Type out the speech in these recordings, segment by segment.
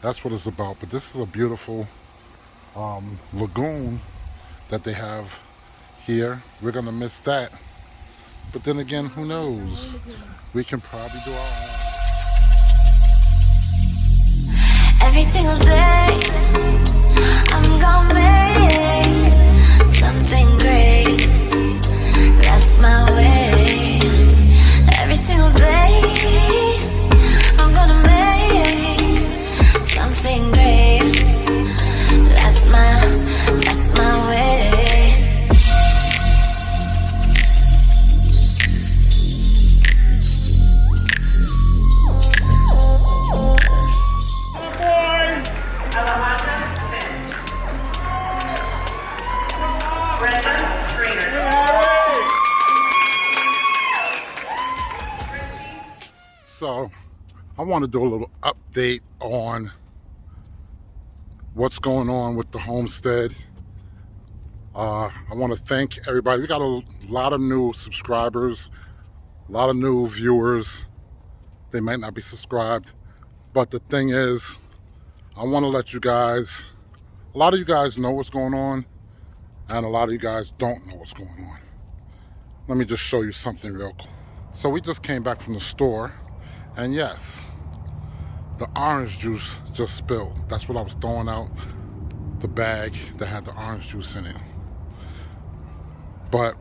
That's what it's about. But this is a beautiful lagoon that they have here. We're gonna miss that. But then again, who knows? We can probably do our own. Every single day, I'm gonna make something great. That's my way. Every single day, I'm gonna make something great. That's my way. So I want to do a little update on what's going on with the homestead. I want to thank everybody. We got a lot of new subscribers, a lot of new viewers. They might not be subscribed, but the thing is, I want to let you guys, a lot of you guys know what's going on, and a lot of you guys don't know what's going on. Let me just show you something real quick. So we just came back from the store, and yes, the orange juice just spilled. That's what I was throwing out, the bag that had the orange juice in it. But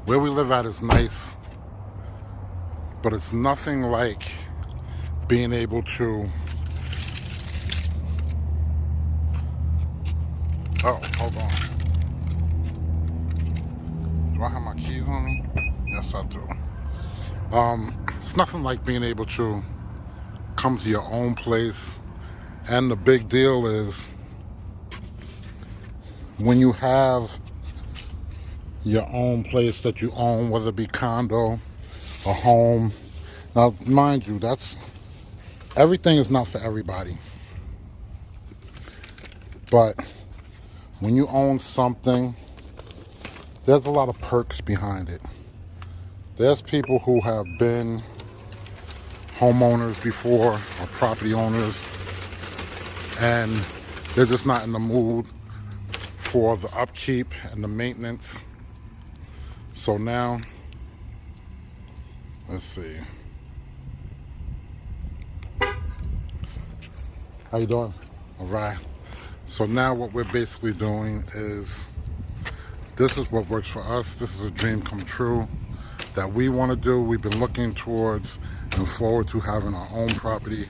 where we live at is nice, but it's nothing like being able to, oh, hold on. Do I have my keys on me? Yes, I do. It's nothing like being able to come to your own place. And the big deal is when you have your own place that you own, whether it be condo, a home. Now, mind you, everything is not for everybody. But when you own something, there's a lot of perks behind it. There's people who have been homeowners before, or property owners, and they're just not in the mood for the upkeep and the maintenance. So now, let's see. How you doing? All right. So now what we're basically doing is, this is what works for us. This is a dream come true that we want to do. We've been looking towards and forward to having our own property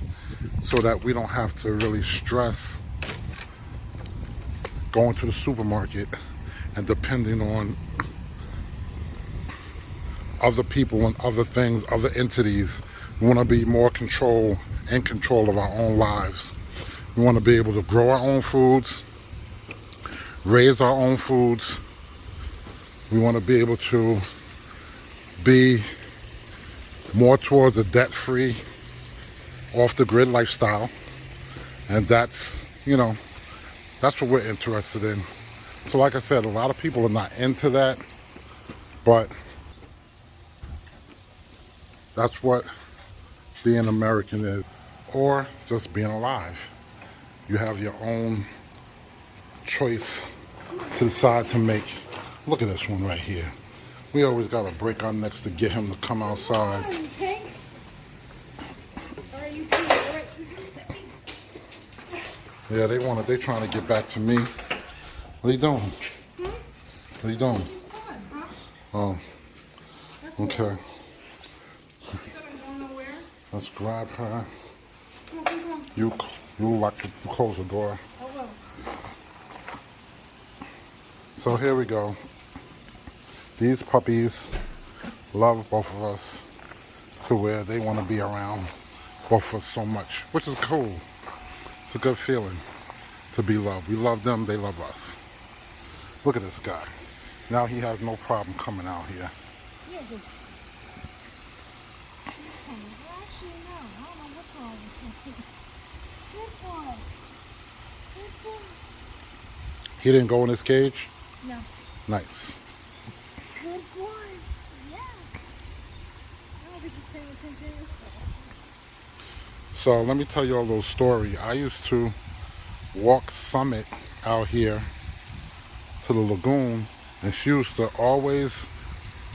so that we don't have to really stress going to the supermarket and depending on other people and other things, other entities. We want to be more in control of our own lives. We want to be able to grow our own foods, raise our own foods. We want to be able to be more towards a debt-free, off-the-grid lifestyle. And that's, that's what we're interested in. So like I said, a lot of people are not into that, but that's what being American is, or just being alive. You have your own choice to decide to make. Look at this one right here. We always got to break our necks to get him to come outside. Yeah, they're trying to get back to me. What are you doing? What are you doing? Oh, okay. Let's grab her. You close the door. So here we go. These puppies love both of us to where they want to be around both of us so much, which is cool. It's a good feeling to be loved. We love them, they love us. Look at this guy. Now he has no problem coming out here. Yeah, just... Actually, no. I don't know what's wrong with him. Good boy. Good boy. He didn't go in his cage? No. Nice. Good boy. Yeah. I don't think he's paying attention. So let me tell you a little story. I used to walk Summit out here to the lagoon, and she used to always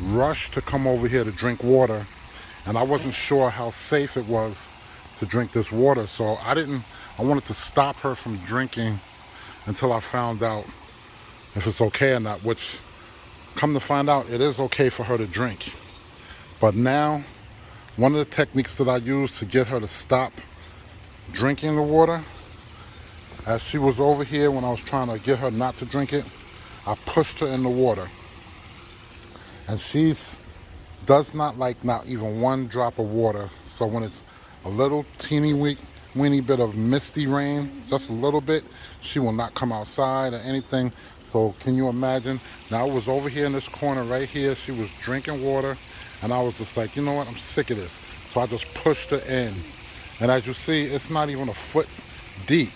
rush to come over here to drink water, and I wasn't sure how safe it was to drink this water, so I wanted to stop her from drinking until I found out if it's okay or not, which, come to find out, it is okay for her to drink. But now, one of the techniques that I use to get her to stop drinking the water, as she was over here when I was trying to get her not to drink it, I pushed her in the water. And does not like not even one drop of water. So when it's a little teeny weeny bit of misty rain, just a little bit, she will not come outside or anything. So can you imagine? Now I was over here in this corner right here. She was drinking water, and I was just like, you know what? I'm sick of this. So I just pushed her in. And as you see, it's not even a foot deep.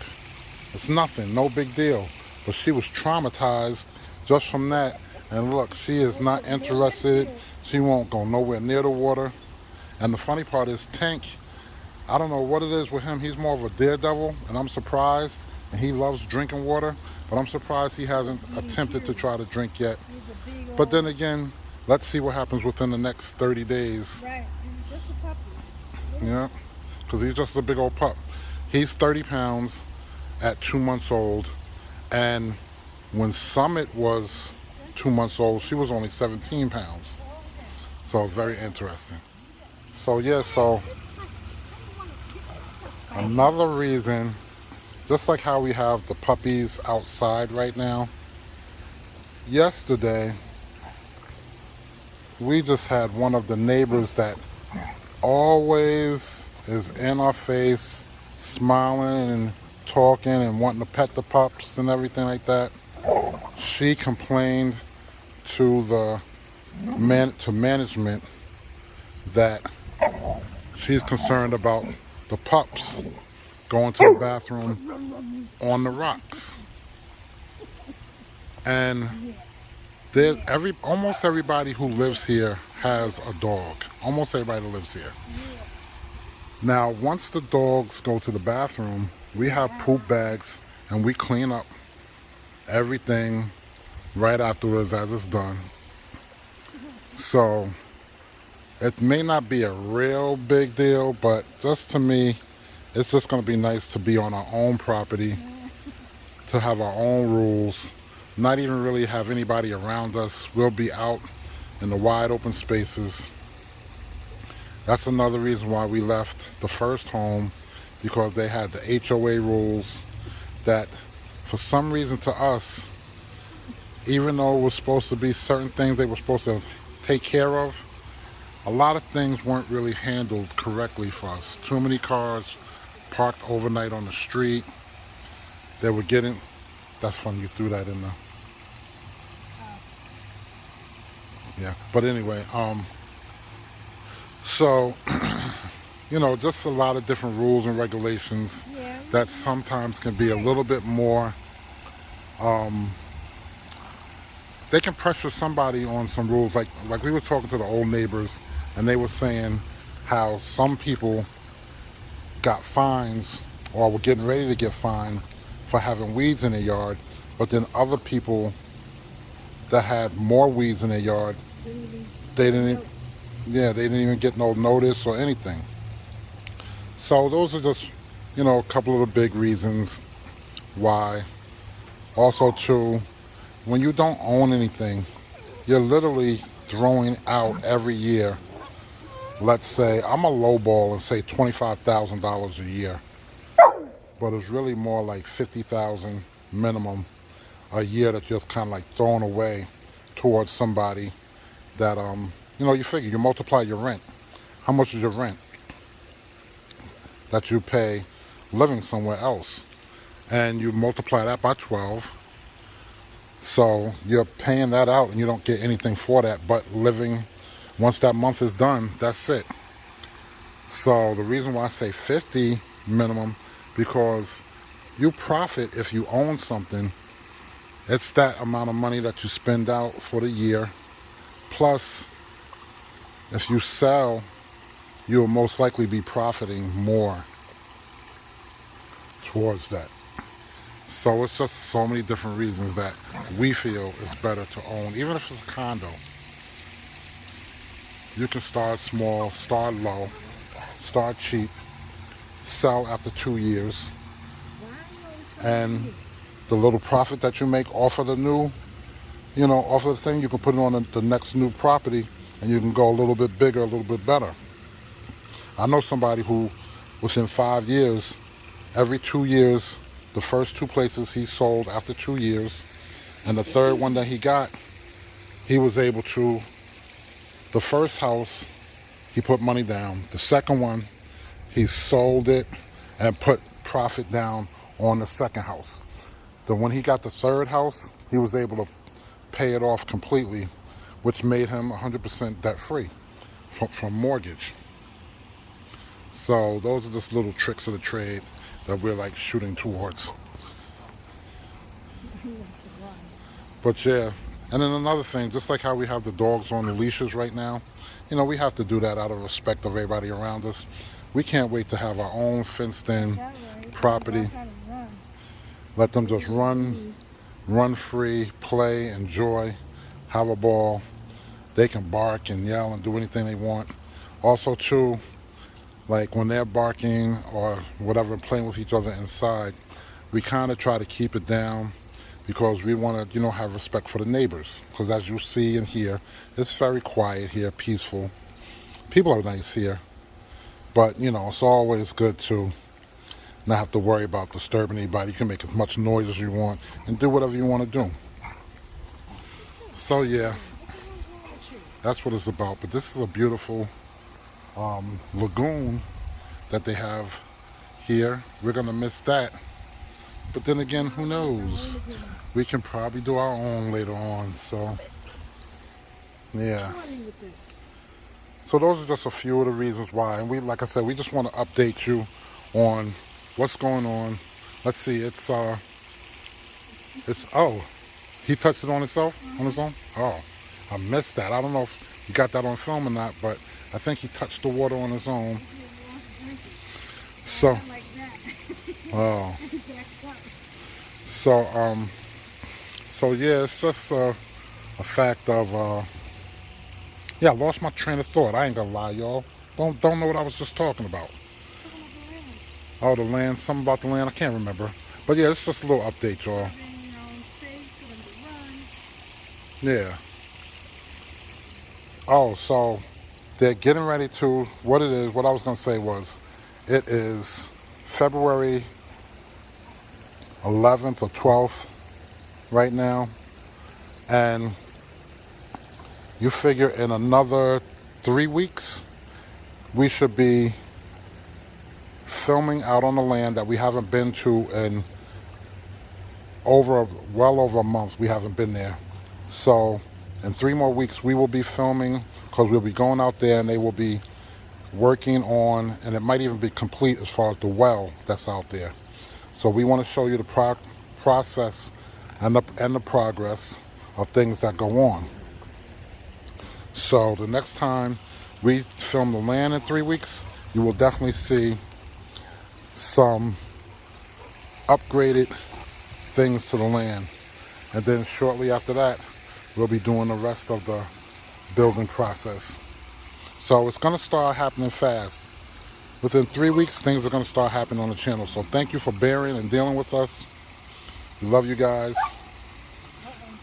It's nothing, no big deal. But she was traumatized just from that. And look, she is not interested. She won't go nowhere near the water. And the funny part is Tank, I don't know what it is with him. He's more of a daredevil, and I'm surprised. And he loves drinking water, but I'm surprised he hasn't attempted to try to drink yet. But then again, let's see what happens within the next 30 days. Right, he's just a puppy. Yeah, because he's just a big old pup. He's 30 pounds at 2 months old, and when Summit was 2 months old, she was only 17 pounds. So it's very interesting. So yeah, so another reason, just like how we have the puppies outside right now, yesterday we just had one of the neighbors that always is in our face, smiling and talking and wanting to pet the pups and everything like that. She complained to management that she's concerned about the pups going to the bathroom on the rocks. And almost everybody who lives here has a dog. Almost everybody that lives here. Now, once the dogs go to the bathroom, we have poop bags and we clean up everything right afterwards as it's done. So it may not be a real big deal, but just to me, it's just going to be nice to be on our own property, to have our own rules, not even really have anybody around us. We'll be out in the wide open spaces. That's another reason why we left the first home, because they had the HOA rules that for some reason to us, even though it was supposed to be certain things they were supposed to take care of, a lot of things weren't really handled correctly for us. Too many cars parked overnight on the street. They were getting, that's funny you threw that in there. Yeah, but anyway, so, you know, just a lot of different rules and regulations that sometimes can be a little bit more, they can pressure somebody on some rules. Like we were talking to the old neighbors, and they were saying how some people got fines or were getting ready to get fined for having weeds in their yard, but then other people that had more weeds in their yard, they didn't even get no notice or anything. So those are just, you know, a couple of the big reasons why. Also too, when you don't own anything, you're literally throwing out every year, let's say, I'm a lowball and say $25,000 a year, but it's really more like $50,000 minimum a year that you're kind of like throwing away towards somebody that, you know, you figure, you multiply your rent. How much is your rent that you pay living somewhere else? And you multiply that by 12. So you're paying that out and you don't get anything for that, but living, once that month is done, that's it. So the reason why I say 50 minimum, because you profit if you own something. It's that amount of money that you spend out for the year. Plus, if you sell, you'll most likely be profiting more towards that. So it's just so many different reasons that we feel it's better to own, even if it's a condo. You can start small, start low, start cheap, sell after 2 years, and the little profit that you make off of the new, off of the thing, you can put it on the next new property, and you can go a little bit bigger, a little bit better. I know somebody who, within 5 years, every 2 years, the first two places he sold after 2 years, and the third one that he got, he was able to, the first house, he put money down. The second one, he sold it and put profit down on the second house. Then when he got the third house, he was able to pay it off completely, which made him 100% debt free from mortgage. So those are just little tricks of the trade that we're like shooting towards. But yeah, and then another thing, just like how we have the dogs on the leashes right now, we have to do that out of respect of everybody around us. We can't wait to have our own fenced-in property. Let them just run free, play, enjoy, have a ball. They can bark and yell and do anything they want. Also, too, like when they're barking or whatever, playing with each other inside, we kind of try to keep it down because we want to, have respect for the neighbors. Because as you see and hear, it's very quiet here, peaceful. People are nice here. But, it's always good to not have to worry about disturbing anybody. You can make as much noise as you want and do whatever you want to do. So, yeah, that's what it's about. But this is a beautiful lagoon that they have here. We're going to miss that. But then again, who knows? We can probably do our own later on. So, yeah. So those are just a few of the reasons why. And we, like I said, we just want to update you on what's going on. Let's see, oh, he touched it on himself, on his own? Oh, I missed that. I don't know if you got that on film or not, but I think he touched the water on his own. So, oh. So yeah, it's just a fact of, yeah, I lost my train of thought. I ain't gonna lie, y'all. Don't know what I was just talking about. Oh, the land, something about the land, I can't remember. But yeah, it's just a little update, y'all. Yeah. Oh, so they're getting ready to, what I was gonna say was, it is February 11th or 12th right now, and you figure in another 3 weeks we should be filming out on the land that we haven't been to in well over a month. We haven't been there. So in 3 more weeks we will be filming, because we'll be going out there and they will be working on, and it might even be complete as far as the well that's out there. So we want to show you the process and the progress of things that go on. So the next time we film the land in 3 weeks, you will definitely see some upgraded things to the land. And then shortly after that, we'll be doing the rest of the building process. So it's going to start happening fast. Within 3 weeks, things are going to start happening on the channel. So thank you for bearing and dealing with us. We love you guys.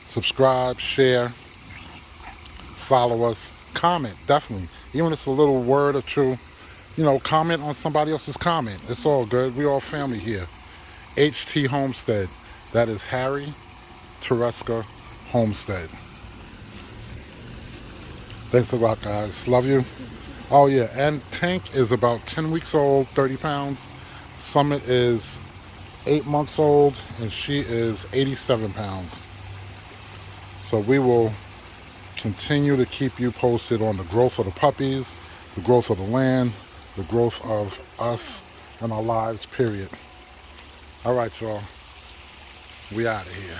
Subscribe, share, follow us, comment, definitely. Even if it's a little word or two, comment on somebody else's comment. It's all good. We all family here. HT Homestead. That is Harry Tereska Homestead. Thanks a lot, guys. Love you. Oh, yeah. And Tank is about 10 weeks old, 30 pounds. Summit is 8 months old, and she is 87 pounds. So we will continue to keep you posted on the growth of the puppies, the growth of the land, the growth of us and our lives, period. All right, y'all. We out of here.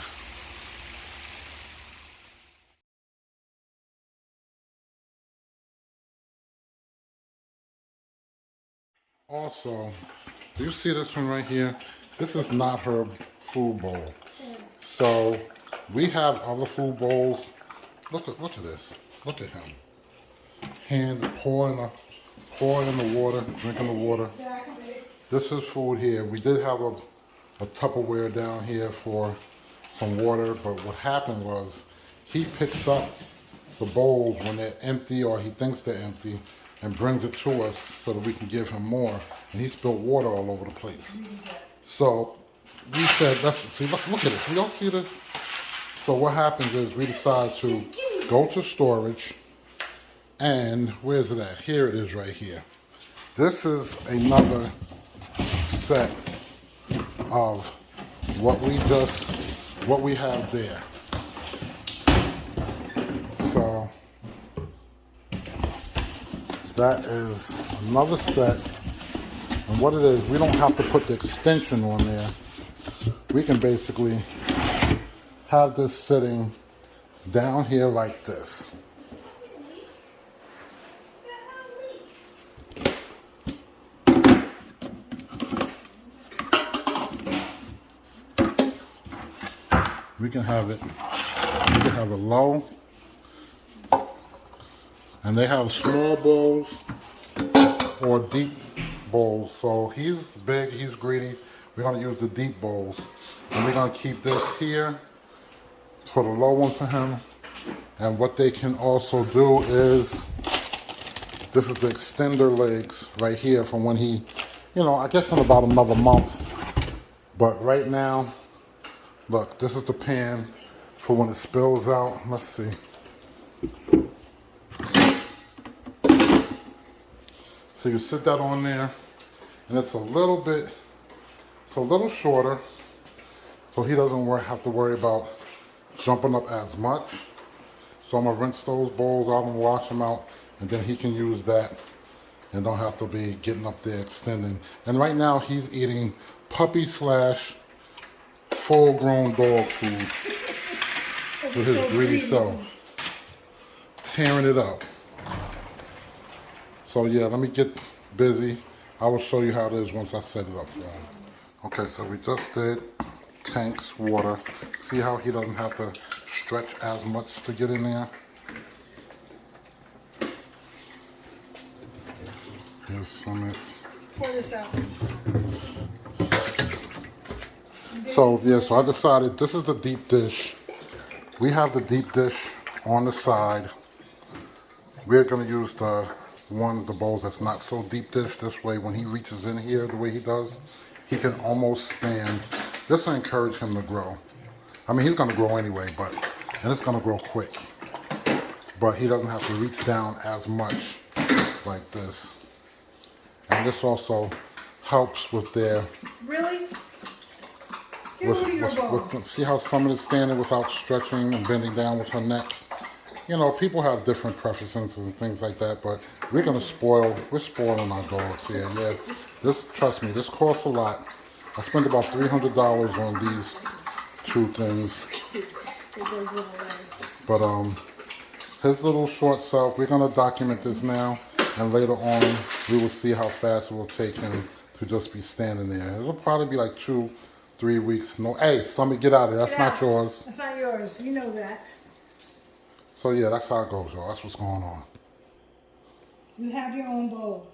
Also, do you see this one right here? This is not her food bowl. So we have other food bowls. Look at this. Look at him. Hand pouring in the water, drinking the water. This is food here. We did have a Tupperware down here for some water, but what happened was he picks up the bowls when they're empty or he thinks they're empty and brings it to us so that we can give him more. And he spilled water all over the place. So we said, look at this. We all see this? So what happens is we decide to go to storage, and where's it at? Here it is right here. This is another set of what we have there. So that is another set. And what it is, we don't have to put the extension on there. We can basically have this sitting down here like this. We can have it low, and they have small bowls or deep bowls. So he's big, he's greedy. We're gonna use the deep bowls, and we're gonna keep this here for the low one for him. And what they can also do is, this is the extender legs right here from when he, I guess in about another month. But right now, look, this is the pan for when it spills out. Let's see. So you sit that on there, and it's a little shorter, so he doesn't have to worry about jumping up as much. So I'm gonna rinse those bowls out and wash them out, and then he can use that and don't have to be getting up there extending. And right now he's eating puppy / full-grown dog food with his greedy self, tearing it up. So yeah, let me get busy. I will show you how it is once I set it up for him. Okay, so we just did Tank's water. See how he doesn't have to stretch as much to get in there? Here's some of it. Pour this out. So yeah, so I decided this is the deep dish. We have the deep dish on the side. We're gonna use the bowls that's not so deep dish. This way, when he reaches in here the way he does, he can almost stand. This will encourage him to grow. I mean, he's gonna grow anyway, and it's gonna grow quick. But he doesn't have to reach down as much like this. And this also helps with their, Really? see how someone is standing without stretching and bending down with her neck? People have different preferences and things like that, but we're spoiling our dogs here. Yeah, trust me, this costs a lot. I spent about $300 on these two things. But his little short self, we're gonna document this now, and later on we will see how fast it will take him to just be standing there. It'll probably be like 2-3 weeks. No, hey, somebody get out of there. That's not yours. That's not yours. You know that. So yeah, that's how it goes, y'all. That's what's going on. You have your own bowl.